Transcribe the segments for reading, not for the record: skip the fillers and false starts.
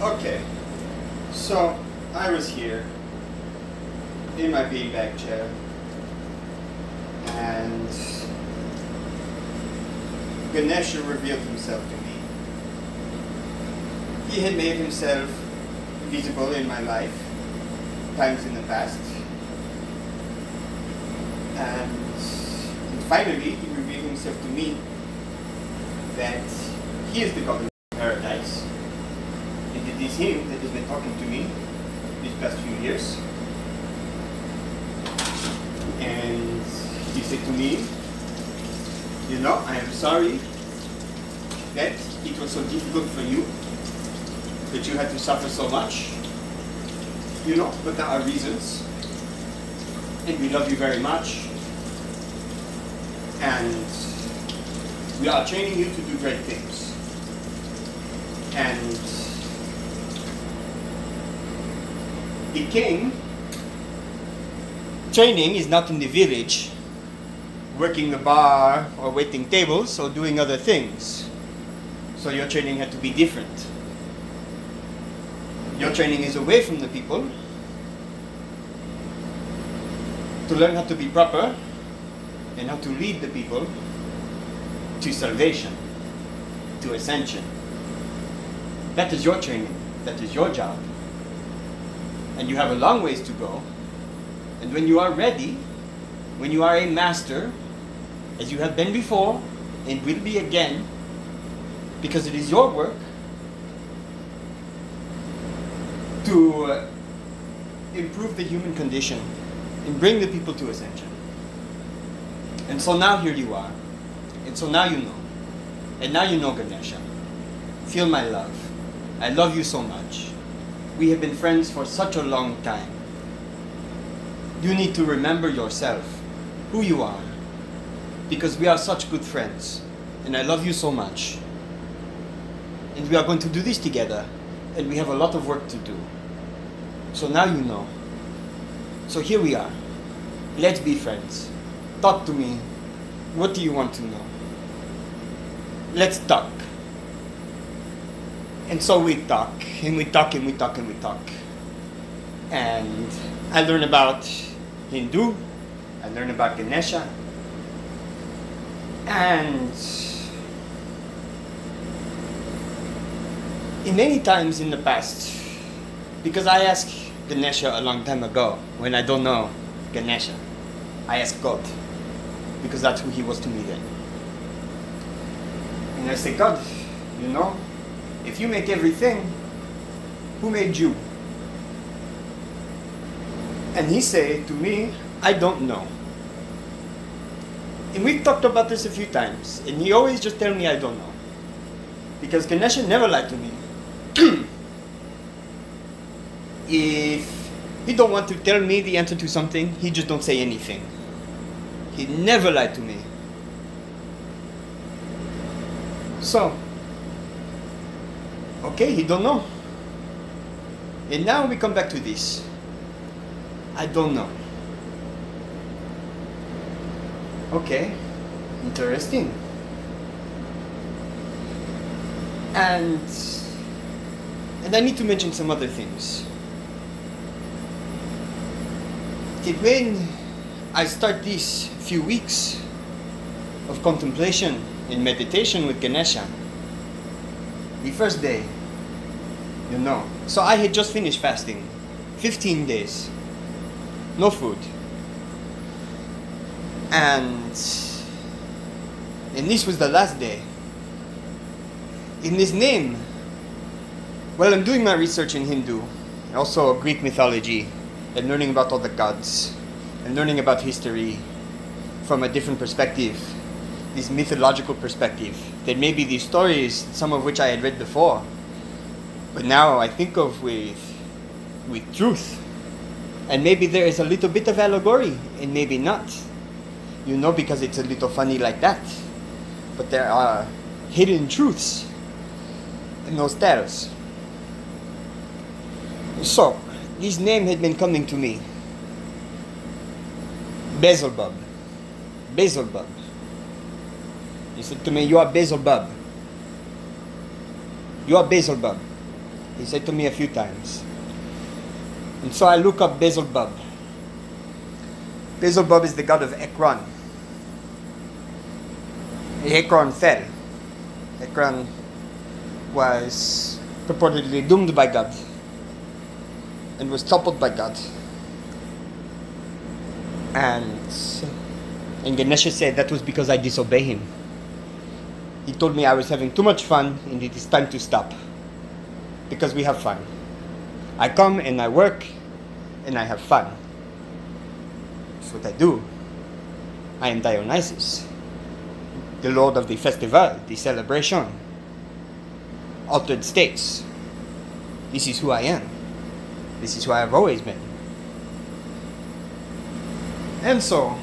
Okay, so I was here in my beanbag chair, and Ganesha revealed himself to me. He had made himself visible in my life times in the past, and finally he revealed himself to me that he is the god of paradise. And it is him that has been talking to me these past few years. And he said to me, you know, I am sorry that it was so difficult for you, that you had to suffer so much, you know, but there are reasons, and we love you very much, and we are training you to do great things. And the king training is not in the village, working the bar or waiting tables or doing other things. So your training had to be different. Your training is away from the people to learn how to be proper and how to lead the people to salvation, to ascension. That is your training. That is your job. And you have a long ways to go. And when you are ready, when you are a master, as you have been before and will be again, because it is your work to improve the human condition and bring the people to ascension. And so now here you are. And so now you know. And now you know, Ganesha. Feel my love. I love you so much. We have been friends for such a long time. You need to remember yourself, who you are, because we are such good friends, and I love you so much. And we are going to do this together, and we have a lot of work to do. So now you know. So here we are. Let's be friends. Talk to me. What do you want to know? Let's talk. And so we talk, and we talk, and we talk, and we talk. And I learn about Hindu, I learn about Ganesha, and in many times in the past, because I asked Ganesha a long time ago, when I don't know Ganesha, I asked God, because that's who he was to me then. And I say, God, you know, if you make everything, who made you? And he said to me, I don't know. And we've talked about this a few times, and he always just tell me I don't know. Because Ganesha never lied to me. If he don't want to tell me the answer to something, he just don't say anything. He never lied to me. So, okay, he don't know. And now we come back to this. I don't know. Okay, interesting. And I need to mention some other things. That when I start these few weeks of contemplation and meditation with Ganesha, the first day, you know, so I had just finished fasting, 15 days, no food. And this was the last day. In this name, well, I'm doing my research in Hindu, also Greek mythology, and learning about all the gods, and learning about history from a different perspective, this mythological perspective, that maybe these stories, some of which I had read before, but now I think of with truth. And maybe there is a little bit of allegory, and maybe not. You know, because it's a little funny like that. But there are hidden truths in those tales. So, this name had been coming to me. Baal Zebub. Baal Zebub. He said to me, you are Baal Zebub. You are Baal Zebub. He said to me a few times. And so I look up Baal Zebub. Baal Zebub is the god of Ekron. Ekron fell. Ekron was purportedly doomed by God and was toppled by God. And Ganesha said that was because I disobeyed him. He told me I was having too much fun and it is time to stop. Because we have fun. I come and I work and I have fun. That's what I do. I am Dionysus, the lord of the festival, the celebration, altered states. This is who I am. This is who I have always been. And so,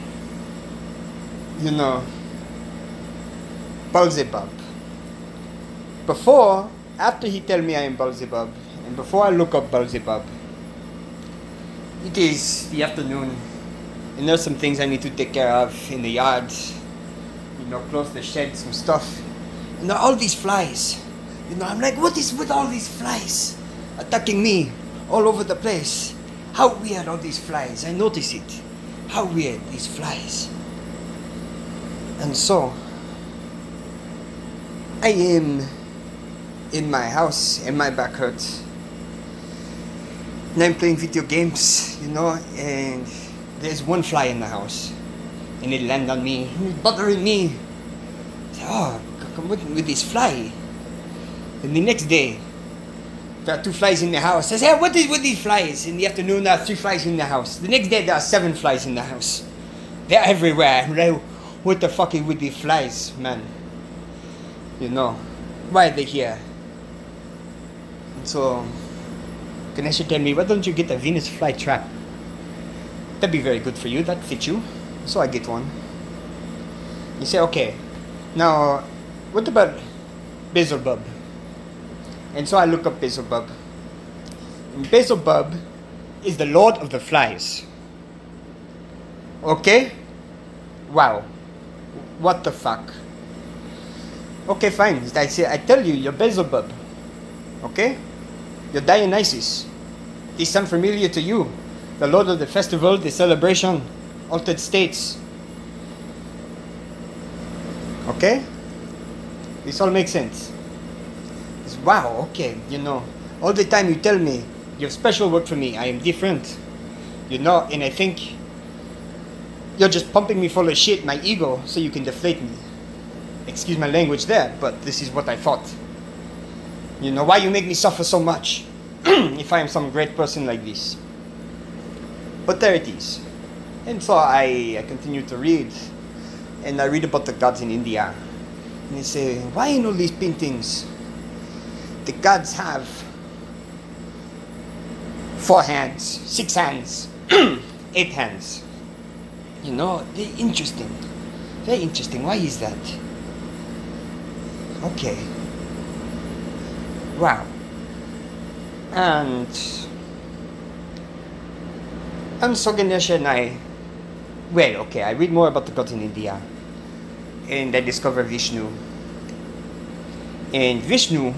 you know, Baal Zebub. After he tell me I am Baal Zebub, and before I look up Baal Zebub, it is the afternoon, and there's some things I need to take care of in the yard. You know, close the shed, some stuff. And there are all these flies. You know, I'm like, what is with all these flies attacking me all over the place? How weird all these flies. I notice it. How weird these flies. And so, I am in my house and my back hurts. And I'm playing video games, you know, and there's one fly in the house. And it landed on me, and it's bothering me. I say, oh, come with this fly. And the next day, there are 2 flies in the house. I say, what is with these flies? In the afternoon, there are 3 flies in the house. The next day, there are 7 flies in the house. They're everywhere. I'm like, what the fuck is with these flies, man? You know, why are they here? And so, Ganesha tell me, why don't you get a Venus flytrap? That'd be very good for you, that'd fit you. So I get one. You say, okay, now, what about Baal Zebub? And so I look up Baal Zebub. And Baal Zebub is the lord of the flies. Okay? Wow. What the fuck? Okay, fine. I tell you, you're Baal Zebub. Okay? You're Dionysus. These sound familiar to you. The lord of the festival, the celebration, altered states. Okay? This all makes sense. It's, wow, okay, you know, all the time you tell me you have special work for me, I am different. You know, and I think you're just pumping me full of shit, my ego, so you can deflate me. Excuse my language there, but this is what I thought. You know, why you make me suffer so much if I am some great person like this? But there it is. And so I continue to read, and I read about the gods in India. And they say, why in all these paintings the gods have 4 hands, 6 hands, 8 hands? You know, very interesting. Very interesting. Why is that? Okay. Wow. And so Ganesha and I, well, okay, I read more about the gods in India. And I discover Vishnu. And Vishnu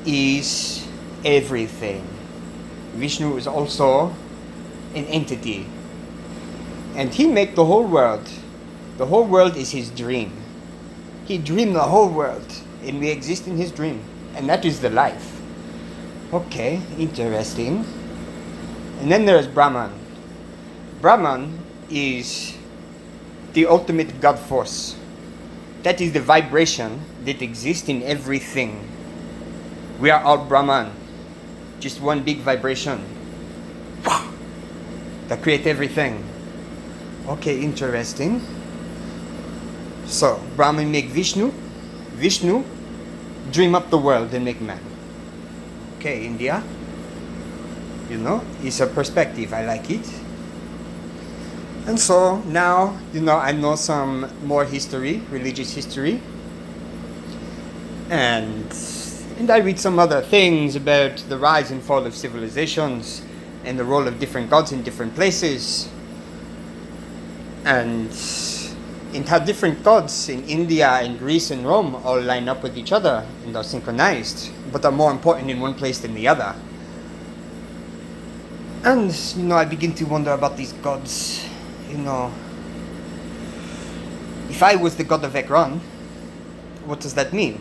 is everything. Vishnu is also an entity. And he made the whole world. The whole world is his dream. He dreamed the whole world. And we exist in his dream. And that is the life. Okay, interesting. And then there's Brahman. Brahman is the ultimate God force. That is the vibration that exists in everything. We are all Brahman. Just one big vibration that creates everything. Okay, interesting. So, Brahman make Vishnu. Vishnu dream up the world and make man. Okay, India. You know, it's a perspective. I like it. And so now, you know, I know some more history, religious history. And I read some other things about the rise and fall of civilizations and the role of different gods in different places. And how different gods in India and Greece and Rome all line up with each other and are synchronized. but are more important in one place than the other. And, I begin to wonder about these gods. If I was the god of Ekron, what does that mean?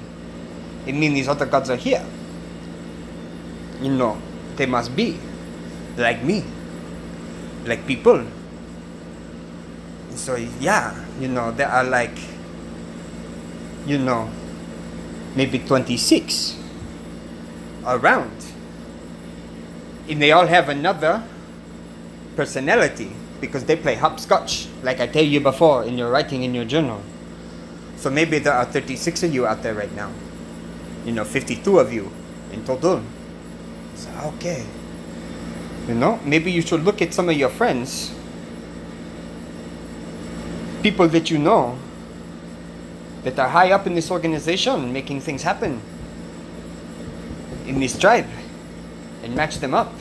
It means these other gods are here. They must be like me, like people. So yeah, there are like, maybe 26 around. And they all have another personality because they play hopscotch, like I tell you before in your writing in your journal. So maybe there are 36 of you out there right now. 52 of you in total. So, okay. Maybe you should look at some of your friends. People that you know that are high up in this organization making things happen in this tribe and match them up.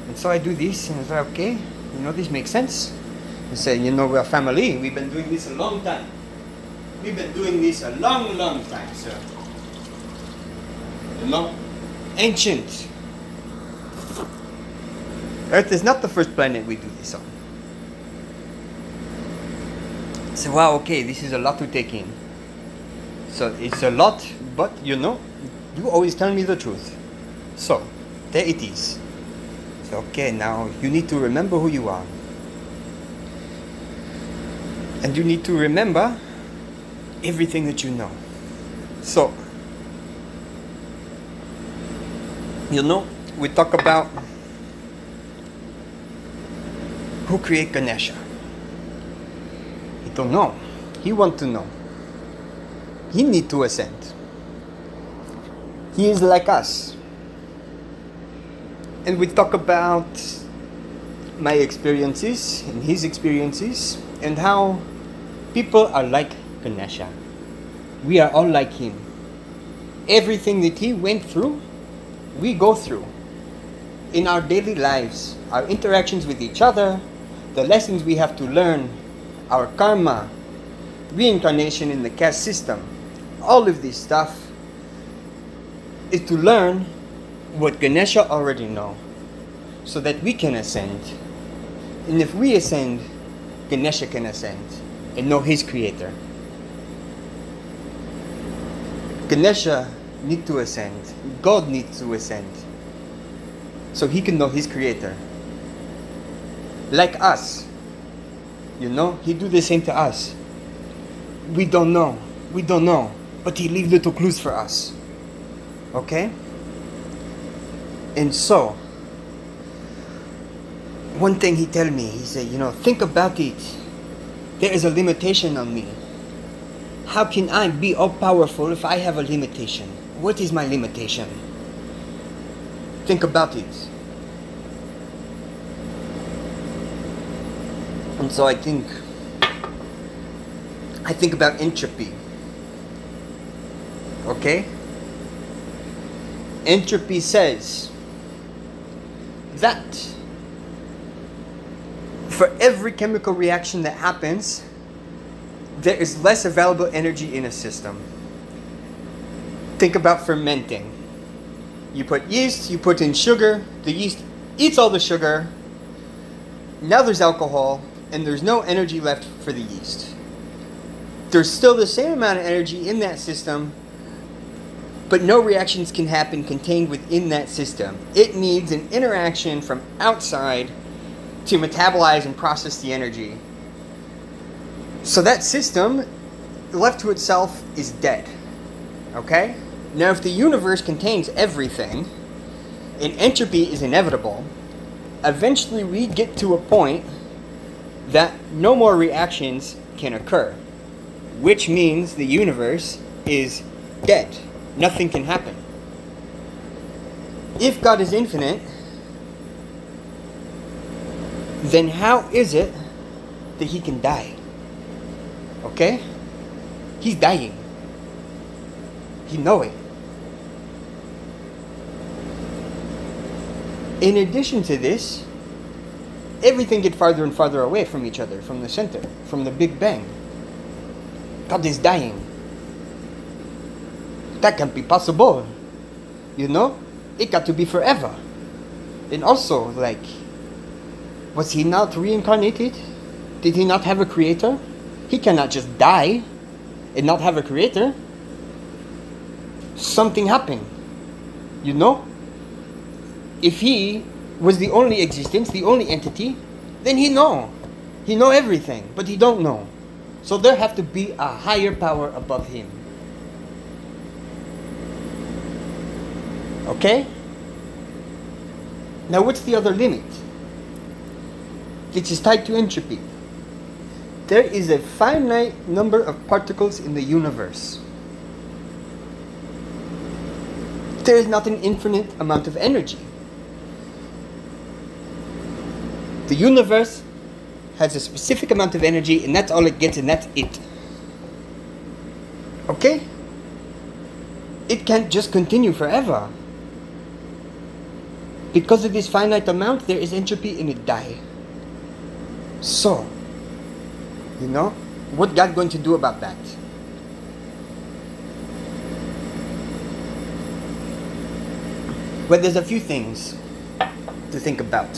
And so I do this and I say, okay, this makes sense. I say, we're family. We've been doing this a long time. We've been doing this a long, long time, sir. Ancient. Earth is not the first planet we do this on. So, wow, okay, this is a lot to take in. So, it's a lot, but you always tell me the truth. So, there it is. So, okay, now you need to remember who you are. And you need to remember everything that you know. So, we talk about who created Ganesha. He don't know. He want to know. He need to ascend. He is like us. And we talk about my experiences and his experiences and how people are like Ganesha. We are all like him. Everything that he went through, we go through in our daily lives, our interactions with each other, the lessons we have to learn, our karma, reincarnation in the caste system. All of this stuff is to learn what Ganesha already know so that we can ascend. And if we ascend, Ganesha can ascend and know his creator. Ganesha needs to ascend. God needs to ascend so he can know his creator. Like us. He do the same to us. We don't know. We don't know. But he leave little clues for us. Okay? And so, one thing he tell me, he said, think about it. There is a limitation on me. How can I be all powerful if I have a limitation? What is my limitation? Think about it. And so I think about entropy. Okay? Entropy says that for every chemical reaction that happens, there is less available energy in a system. Think about fermenting. You put yeast, you put in sugar, the yeast eats all the sugar, now there's alcohol, and there's no energy left for the yeast. There's still the same amount of energy in that system, but no reactions can happen contained within that system. It needs an interaction from outside to metabolize and process the energy. So that system, left to itself, is dead. Okay? Now if the universe contains everything, and entropy is inevitable, eventually we get to a point that no more reactions can occur, which means the universe is dead. Nothing can happen. If God is infinite, then how is it that he can die? Okay? He's dying. He knows it. In addition to this, everything gets farther and farther away from each other, from the center, from the Big Bang. God is dying. that can't be possible. You know? It got to be forever. And also, like, was he not reincarnated? Did he not have a creator? He cannot just die and not have a creator. Something happened. You know? If he was the only existence, the only entity, then he know. He know everything, but he don't know. So there have to be a higher power above him. Okay? Now what's the other limit? Which is tied to entropy. There is a finite number of particles in the universe. There is not an infinite amount of energy. The universe has a specific amount of energy, and that's all it gets, and that's it. Okay? It can't just continue forever. Because of this finite amount, there is entropy and it dies. So, you know, what God going to do about that? Well, there's a few things to think about.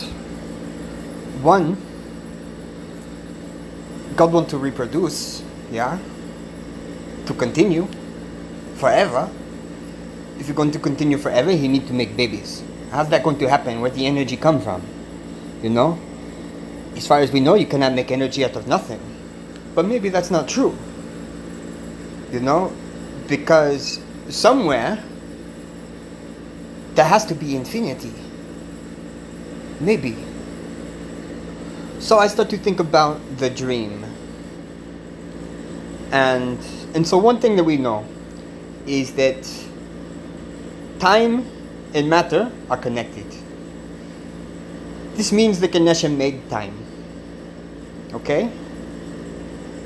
One, God wants to reproduce, yeah? To continue forever. If you're going to continue forever, you need to make babies. How's that going to happen? Where'd the energy come from? You know? As far as we know, you cannot make energy out of nothing. But maybe that's not true. You know? Because somewhere, there has to be infinity. Maybe. So I start to think about the dream. And so one thing that we know is that time and matter are connected. This means the Ganesha made time. Okay?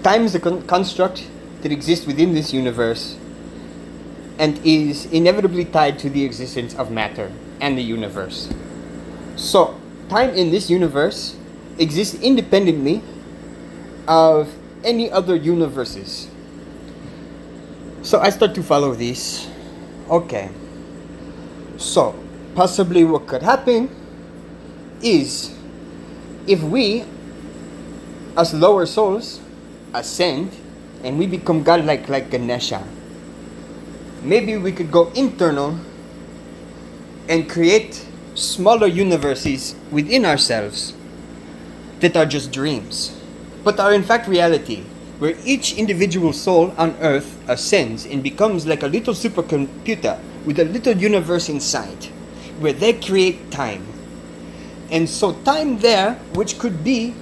Time is a construct that exists within this universe and is inevitably tied to the existence of matter and the universe. So, time in this universe exists independently of any other universes. So I start to follow this. Okay. So, possibly what could happen is if we, as lower souls, ascend and we become godlike like Ganesha, maybe we could go internal and create smaller universes within ourselves that are just dreams, but are in fact reality, where each individual soul on earth ascends and becomes like a little supercomputer with a little universe inside, where they create time. And so time there, which could be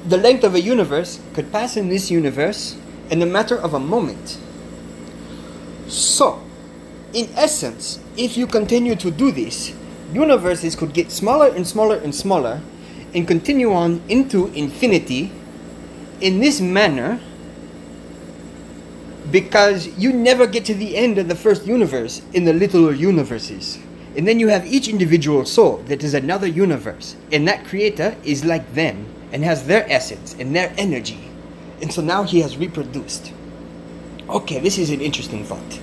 the length of a universe, could pass in this universe in a matter of a moment. So, in essence, if you continue to do this, universes could get smaller and smaller and smaller and continue on into infinity in this manner, because you never get to the end of the first universe in the littler universes. And then you have each individual soul that is another universe, and that creator is like them and has their essence and their energy. And so now he has reproduced. Okay, this is an interesting thought.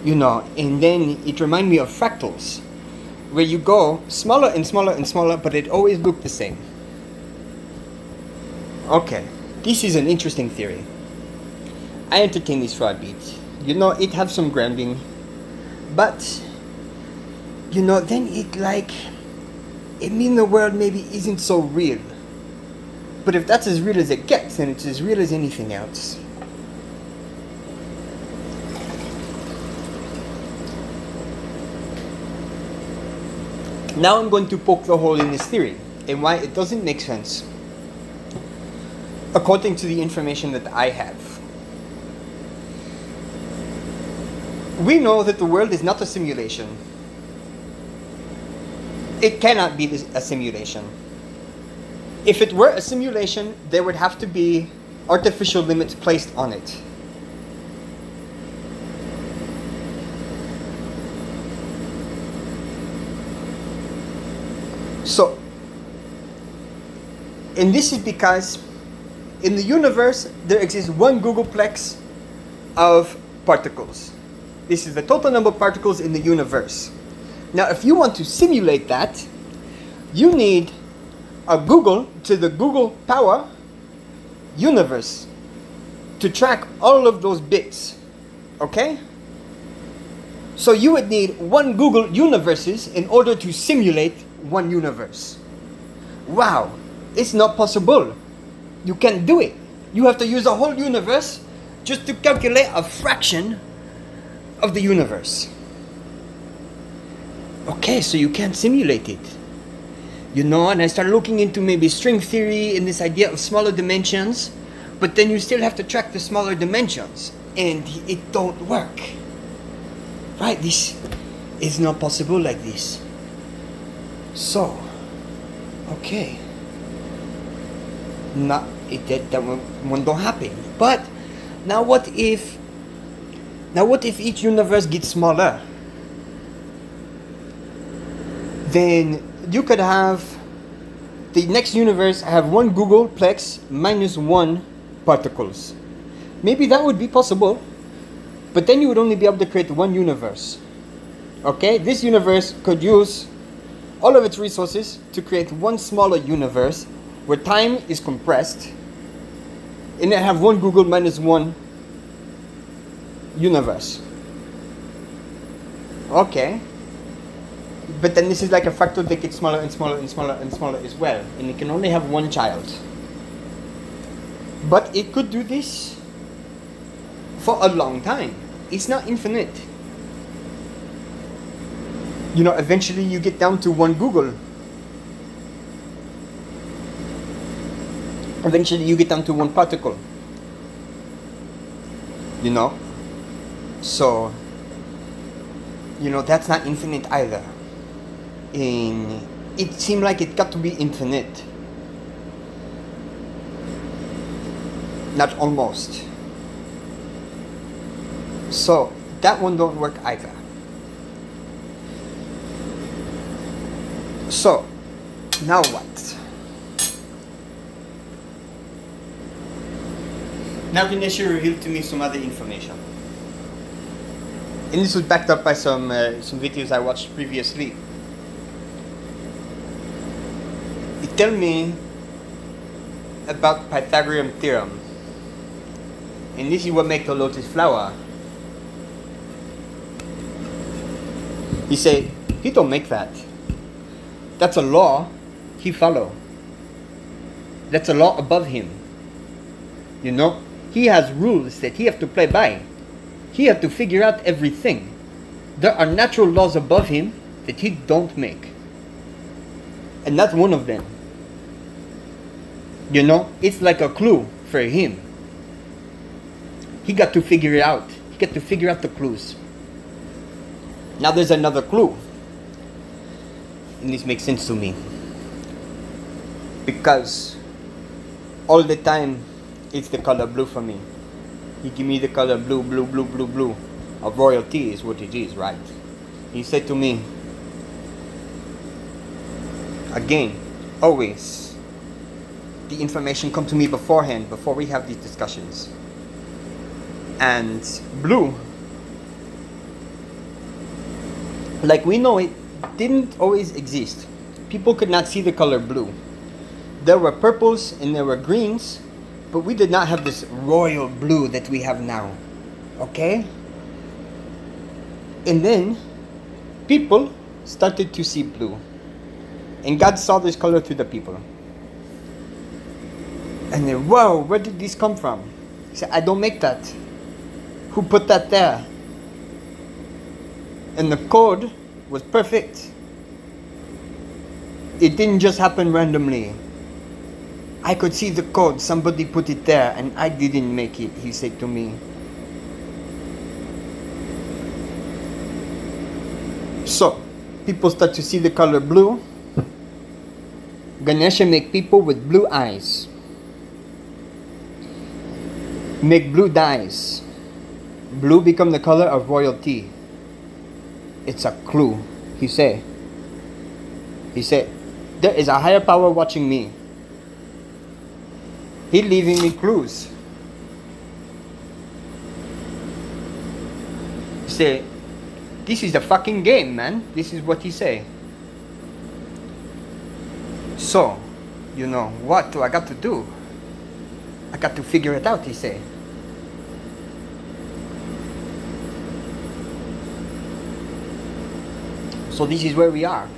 You know, and then it reminds me of fractals, where you go smaller and smaller and smaller, but it always looks the same. Okay, this is an interesting theory. I entertain this for a bit. You know, it have some grounding, but you know, then it mean the world maybe isn't so real. But if that's as real as it gets, then it's as real as anything else. Now I'm going to poke the hole in this theory and why it doesn't make sense according to the information that I have. We know that the world is not a simulation. It cannot be a simulation. If it were a simulation, there would have to be artificial limits placed on it. So, and this is because in the universe there exists one googolplex of particles. This is the total number of particles in the universe. Now, if you want to simulate that, you need a Google to the Google Power universe to track all of those bits. Okay? So you would need one Google universes in order to simulate one universe. Wow, it's not possible. You can't do it. You have to use a whole universe just to calculate a fraction of the universe. Okay, so you can't simulate it. You know, and I started looking into maybe string theory and this idea of smaller dimensions, but then you still have to track the smaller dimensions, and it don't work. Right? This is not possible like this. So, okay. That one don't happen. But now what if each universe gets smaller? Then you could have the next universe have one Googleplex minus 1 particles. Maybe that would be possible, but then you would only be able to create one universe. Okay, this universe could use all of its resources to create one smaller universe where time is compressed, and then have one Google minus 1 universe. Okay. But then this is like a factor that gets smaller and smaller and smaller and smaller as well. And it can only have one child. But it could do this for a long time. It's not infinite. You know, eventually you get down to one Google. Eventually you get down to one particle. You know? So, you know, that's not infinite either. And it seemed like it got to be infinite. Not almost. So that one don't work either. So now what? Now Ganesha revealed to me some other information. And this was backed up by some videos I watched previously. Tell me about Pythagorean theorem. And this is what makes the lotus flower. He said, he don't make that. That's a law he follow. That's a law above him. You know, he has rules that he have to play by. He have to figure out everything. There are natural laws above him that he don't make. And that's one of them. You know, it's like a clue for him. He got to figure it out. He got to figure out the clues. Now there's another clue. And this makes sense to me. Because all the time it's the color blue for me. He give me the color blue, blue, blue, blue, blue. Of royalty is what it is, right? He said to me, again, always, the information come to me beforehand, before we have these discussions. And blue, like we know it, didn't always exist. People could not see the color blue. There were purples and there were greens, but we did not have this royal blue that we have now. Okay? And then people started to see blue. And God saw this color through the people. And then, whoa, where did this come from? He said, I don't make that. Who put that there? And the code was perfect. It didn't just happen randomly. I could see the code. Somebody put it there and I didn't make it, he said to me. So, people start to see the color blue. Ganesha make people with blue eyes. Make blue dyes. Blue become the color of royalty. It's a clue, he said. He said, there is a higher power watching me. He leaving me clues. Say, this is the fucking game, man. This is what he say. So, you know, what do I got to do? I got to figure it out, he say. So this is where we are.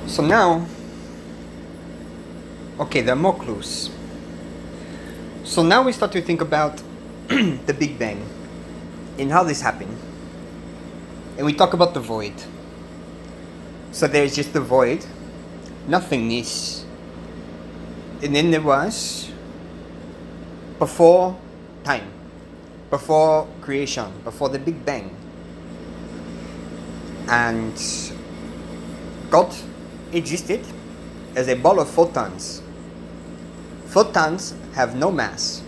So now, okay, there are more clues. So now we start to think about the Big Bang and how this happened. And we talk about the void. So there's just the void, nothingness. And then there was before time, before creation, before the Big Bang. And God existed as a ball of photons. Photons have no mass.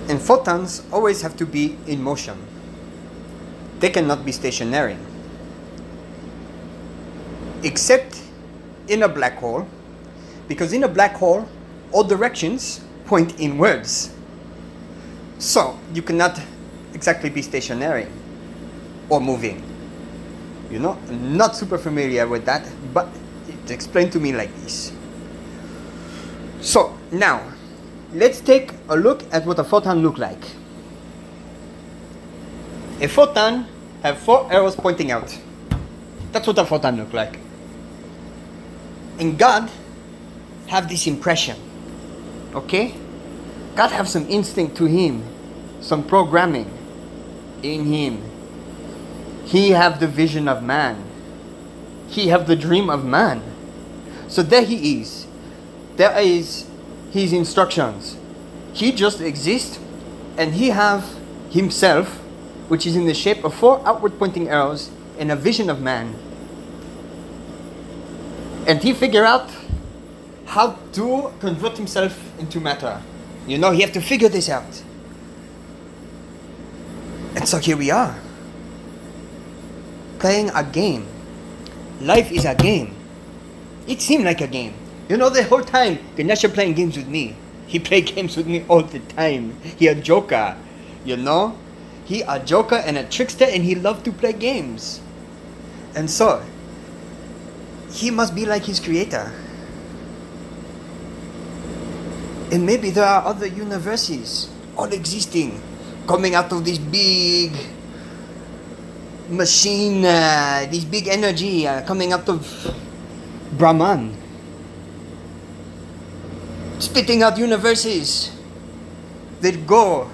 And photons always have to be in motion. They cannot be stationary. Except in a black hole, because in a black hole, all directions point inwards. So you cannot exactly be stationary or moving. You know, I'm not super familiar with that, but it's explained to me like this. So now, let's take a look at what a photon looks like. A photon have 4 arrows pointing out. That's what a photon looks like. And God have this impression. Okay? God have some instinct to him, some programming in him. He have the vision of man. He have the dream of man. So there he is. There is his instructions. He just exists, and he have himself, which is in the shape of 4 outward pointing arrows and a vision of man. And he figure out how to convert himself into matter. You know, he have to figure this out. And so here we are, playing a game. Life is a game. It seemed like a game. You know, the whole time, Ganesha playing games with me. He play games with me all the time. He a joker, you know? He a joker and a trickster, and he loved to play games. And so, he must be like his creator. And maybe there are other universes, all existing, coming out of this big machine, this big energy coming out of Brahman, spitting out universes that go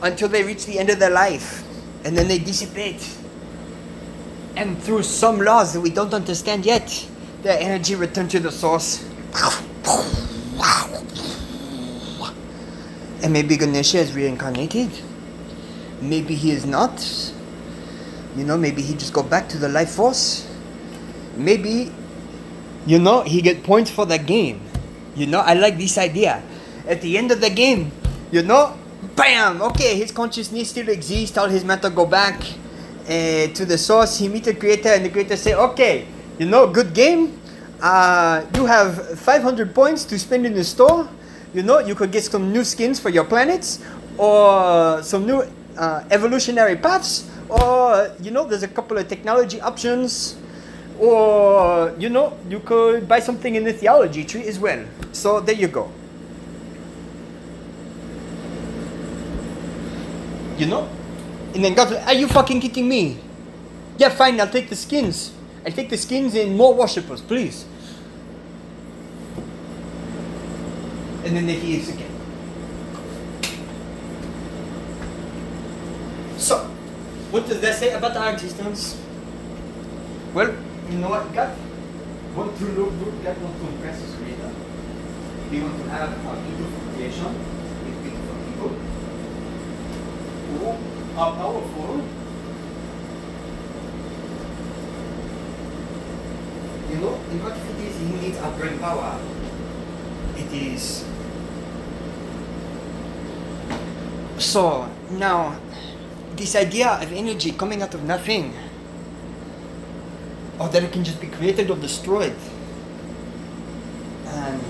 until they reach the end of their life, and then they dissipate. And through some laws that we don't understand yet, their energy returns to the source. And maybe Ganesha is reincarnated. Maybe he is not. You know, maybe he just go back to the life force. Maybe, you know, he get points for the game. You know, I like this idea. At the end of the game, you know, bam! Okay, his consciousness still exists. All his matter go back to the source. He meet the creator, and the creator say, okay, you know, good game. You have 500 points to spend in the store. You know, you could get some new skins for your planets, or some new evolutionary paths, or, you know, there's a couple of technology options, or, you know, you could buy something in the theology tree as well. So there you go. You know? And then God's like, are you fucking kidding me? Yeah, fine, I'll take the skins. I'll take the skins and more worshippers, please. And then there he is again. So, what does that say about our existence? Well, you know what? God wants to look good, God wants to impress His creator. We want to have a beautiful creation with beautiful people who are powerful. You know, in what it is, He needs our brain power. It is. So, now, this idea of energy coming out of nothing, or that it can just be created or destroyed, and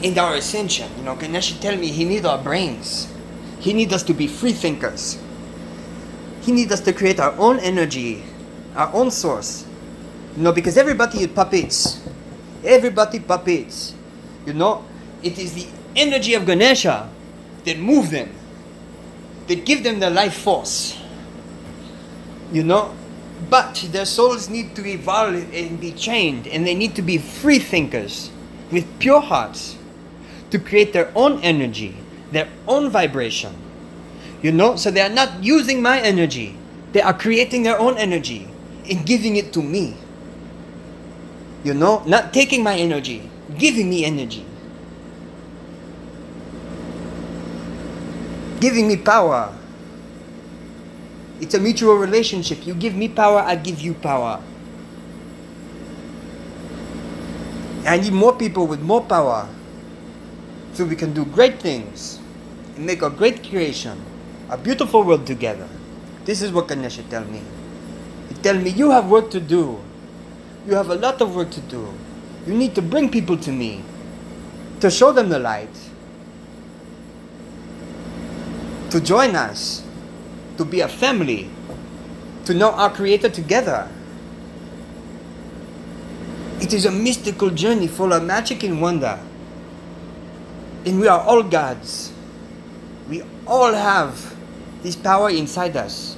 in our ascension. You know, Ganesha tell me he needs our brains. He needs us to be free thinkers. He needs us to create our own energy, our own source. You know, because everybody is puppets. Everybody puppets. You know, it is the energy of Ganesha that move them, that give them the life force. You know, but their souls need to evolve and be trained, and they need to be free thinkers with pure hearts to create their own energy, their own vibration. You know, so they are not using my energy. They are creating their own energy and giving it to me. You know, not taking my energy, giving me energy. Giving me power. It's a mutual relationship. You give me power, I give you power. I need more people with more power so we can do great things and make a great creation, a beautiful world together. This is what Ganesha tell me. He tell me, you have work to do. You have a lot of work to do. You need to bring people to me to show them the light, to join us, to be a family, to know our Creator together. It is a mystical journey full of magic and wonder. And we are all gods. We all have this power inside us.